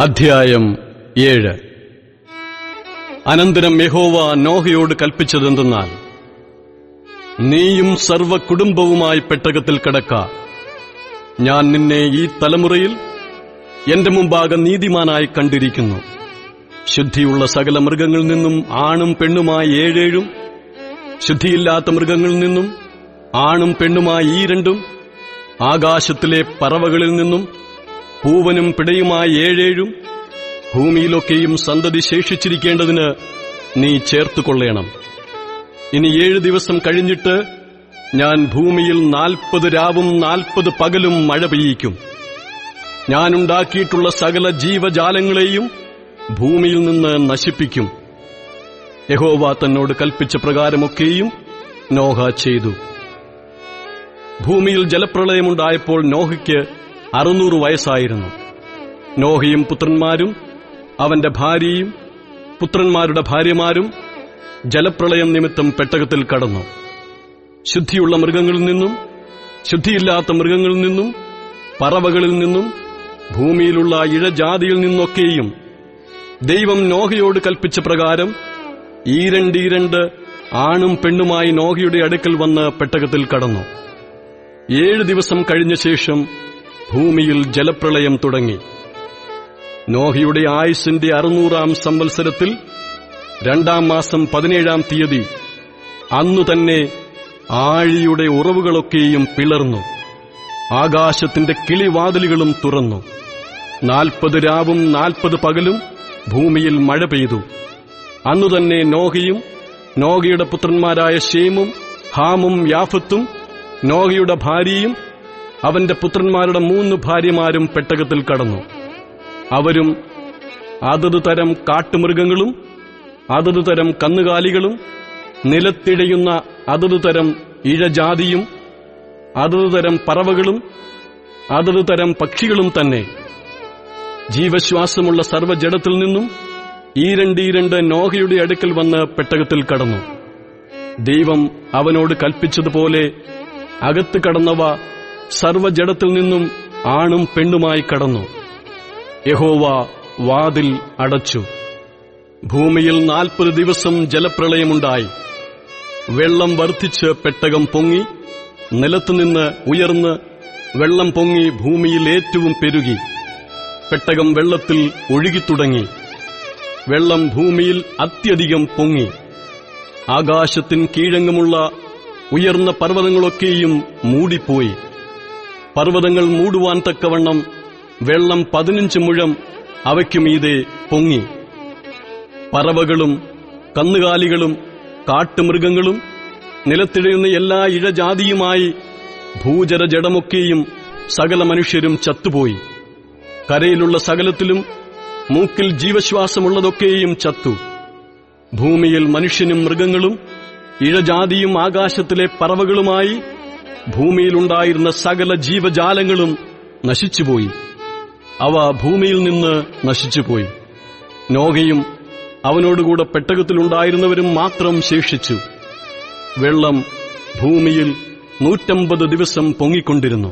അധ്യായം 7. അനന്തരം യഹോവ നോഹയോട് കൽപ്പിച്ചതെന്തെന്നാൽ, നീയും സർവ്വ കുടുംബവുമായി പെട്ടകത്തിൽ കടക്ക. ഞാൻ നിന്നെ ഈ തലമുറയിൽ എന്റെ മുമ്പാകെ നീതിമാനായി കണ്ടിരിക്കുന്നു. ശുദ്ധിയുള്ള സകല മൃഗങ്ങളിൽ നിന്നും ആണും പെണ്ണുമായി 7 ശുദ്ധിയില്ലാത്ത മൃഗങ്ങളിൽ നിന്നും ആണും പെണ്ണുമായി 2, ആകാശത്തിലെ പറവകളിൽ നിന്നും പൂവനും പിടയുമായി 7 ഭൂമിയിലൊക്കെയും സന്തതി ശേഷിച്ചിരിക്കേണ്ടതിന് നീ ചേർത്തുകൊള്ളേണം. ഇനി 7 ദിവസം കഴിഞ്ഞിട്ട് ഞാൻ ഭൂമിയിൽ 40 രാവും 40 പകലും മഴ പെയ്യിക്കും. ഞാനുണ്ടാക്കിയിട്ടുള്ള സകല ജീവജാലങ്ങളെയും ഭൂമിയിൽ നിന്ന് നശിപ്പിക്കും. യഹോവ തന്നോട് കൽപ്പിച്ച പ്രകാരമൊക്കെയും നോഹ ചെയ്തു. ഭൂമിയിൽ ജലപ്രളയമുണ്ടായപ്പോൾ നോഹയ്ക്ക് 600 വയസ്സായിരുന്നു. നോഹയും പുത്രന്മാരും അവന്റെ ഭാര്യയും പുത്രന്മാരുടെ ഭാര്യമാരും ജലപ്രളയം നിമിത്തം പെട്ടകത്തിൽ കടന്നു. ശുദ്ധിയുള്ള മൃഗങ്ങളിൽ നിന്നും ശുദ്ധിയില്ലാത്ത മൃഗങ്ങളിൽ നിന്നും പറവകളിൽ നിന്നും ഭൂമിയിലുള്ള ഇഴജാതിയിൽ നിന്നൊക്കെയും ദൈവം നോഹയോട് കൽപ്പിച്ച പ്രകാരം 2 ആണും പെണ്ണുമായി നോഹയുടെ അടുക്കൽ വന്ന് പെട്ടകത്തിൽ കടന്നു. 7 ദിവസം കഴിഞ്ഞ ശേഷം ഭൂമിയിൽ ജലപ്രളയം തുടങ്ങി. നോഹയുടെ ആയുസ്സിന്റെ 600 സംവത്സരത്തിൽ 2 മാസം 17 തീയതി അന്നു തന്നെ ആഴിയുടെ ഉറവുകളൊക്കെയും പിളർന്നു. ആകാശത്തിന്റെ കിളിവാതിലുകളും തുറന്നു. 40 രാവും 40 പകലും ഭൂമിയിൽ മഴ പെയ്തു. അന്നു തന്നെ നോഹയും നോഹയുടെ പുത്രന്മാരായ ശേമും ഹാമും യാഫത്തും നോഹയുടെ ഭാര്യയും അവന്റെ പുത്രന്മാരുടെ 3 ഭാര്യമാരും പെട്ടകത്തിൽ കടന്നു. അവരും അതത് തരം കാട്ടുമൃഗങ്ങളും അതത് തരം കന്നുകാലികളും നിലത്തിഴയുന്ന അതത് തരം ഇഴജാതിയും അതത് തരം പറവകളും അതത് തരം പക്ഷികളും തന്നെ. ജീവശ്വാസമുള്ള സർവ്വജഡത്തിൽ നിന്നും 2 നോഹയുടെ അടുക്കൽ വന്ന് പെട്ടകത്തിൽ കടന്നു. ദൈവം അവനോട് കൽപ്പിച്ചതുപോലെ അകത്ത് കടന്നവ സർവ്വജഡത്തിൽ നിന്നും ആണും പെണ്ണുമായി കടന്നു. യഹോവ വാതിൽ അടച്ചു. ഭൂമിയിൽ 40 ദിവസം ജലപ്രളയമുണ്ടായി. വെള്ളം വർദ്ധിച്ച് പെട്ടകം പൊങ്ങി, നിലത്തുനിന്ന് ഉയർന്ന് വെള്ളം പൊങ്ങി ഭൂമിയിൽ ഏറ്റവും പെരുകി. പെട്ടകം വെള്ളത്തിൽ ഒഴുകിത്തുടങ്ങി. വെള്ളം ഭൂമിയിൽ അത്യധികം പൊങ്ങി. ആകാശത്തിന് കീഴങ്ങുമുള്ള ഉയർന്ന പർവ്വതങ്ങളൊക്കെയും മൂടിപ്പോയി. പർവ്വതങ്ങൾ മൂടുവാൻ തക്കവണ്ണം വെള്ളം 15 മുഴം അവയ്ക്കുമീതെ പൊങ്ങി. പറവകളും കന്നുകാലികളും കാട്ടുമൃഗങ്ങളും നിലത്തിഴയുന്ന എല്ലാ ഇഴജാതിയുമായി ഭൂചരജടമൊക്കെയും സകല മനുഷ്യരും ചത്തുപോയി. കരയിലുള്ള സകലത്തിലും മൂക്കിൽ ജീവശ്വാസമുള്ളതൊക്കെയും ചത്തു. ഭൂമിയിൽ മനുഷ്യനും മൃഗങ്ങളും ഇഴജാതിയും ആകാശത്തിലെ പറവകളുമായി ഭൂമിയിലുണ്ടായിരുന്ന സകല ജീവജാലങ്ങളും നശിച്ചുപോയി. അവ ഭൂമിയിൽ നിന്ന് നശിച്ചുപോയി. നോഹയും അവനോടുകൂടെ പെട്ടകത്തിലുണ്ടായിരുന്നവരും മാത്രം ശേഷിച്ചു. വെള്ളം ഭൂമിയിൽ 150 ദിവസം പൊങ്ങിക്കൊണ്ടിരുന്നു.